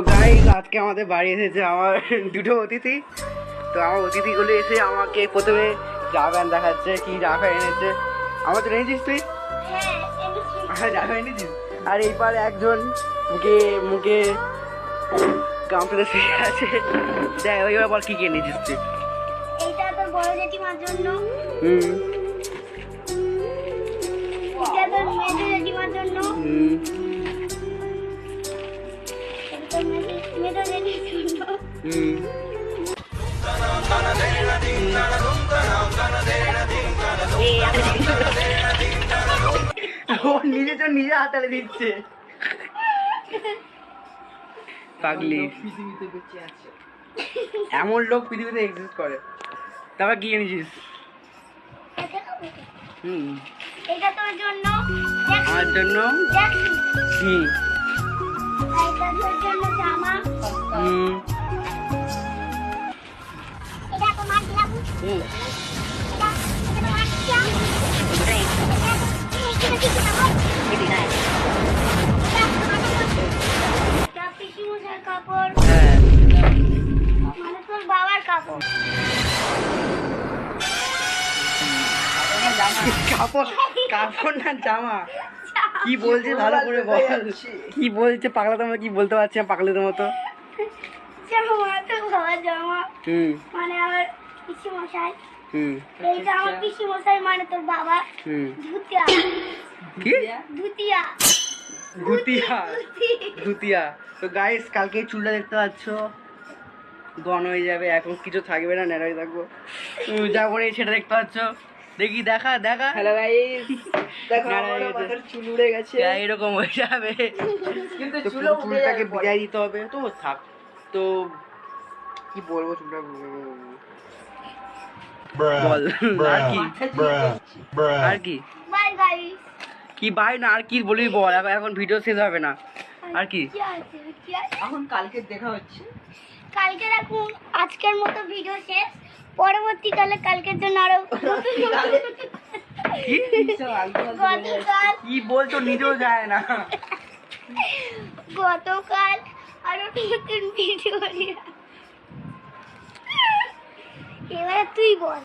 Guys আজকে আমাদের বাড়ি এসেছে আমার দুটো অতিথি। তো আমার অতিথিগুলো এসে আমাকে প্রথমে জামা দেখাচ্ছে, কি জামা এনেছে। আমার তো এনেছিস তুই? হ্যাঁ জামা এনেছিস। আর এইবারে একজন মুখে মুখে গামছাতে শুয়ে আছে। দেখ ওইবার বল কি কি এনেছিস তুই? এইটা তোর বড় জেঠিমার জন্য। এটা তোর মেজো জেঠিমার জন্য। এটা তোর মেজো জেঠিমার জন্য। ও নিজে তো নিজে হাতালে দিচ্ছে পাগলি। এমন লোক পৃথিবীতে এক্সিস্ট করে। তারপর কি এনেছিস? এটা তোর জন্য। আমার জন্য কি? এটা তোর জন্য জামা। এটা তোমার দিলাম। কাপড় মানে তোর বাবার কাপড়। কাপড় কাপড় না জামা? কি বলছে ভালো করে বল। কি বলছে পাগলা? তোমরা কি বলতে পারছি না পাগলাদের মতো? জামা তোর বাবার জামা মানে আমার পিসি মশাই। এইটা আমার পিসি মশাই মানে তোর বাবা। ধুতিয়া। কি ধুতিয়া? ধুতিয়া ধুতিয়া। তো গাইস কালকে চুলটা দেখতে পাচ্ছ গন হয়ে যাবে, এখন কিছু থাকবে না, ন্যাড়াই থাকবো। যা করে সেটা দেখতে পাচ্ছ। দেখি দেখা দেখা। হ্যালো গাইস, দেখো আমার মাথার চুল উড়ে গেছে। এরকম হয়ে যাবে কিন্তু তো চুলটাকে বিদায় দিতে হবে। তো থাক, তো কি বলবো চুলটা বল। আর কি আর কি বাই গাইস। কি বাই না আর কি বলবি বল। এখন ভিডিও শেষ হবে না। আর কি কি আছে? এখন কালকে দেখা হচ্ছে। কালকে রাখুন, আজকের মতো ভিডিও শেষ। পরবর্তীকালে কালকের জন্য আরো গতকাল কি বলছো নিজেও যায় না। গতকাল আরো নতুন ভিডিও। এবারে তুই বল।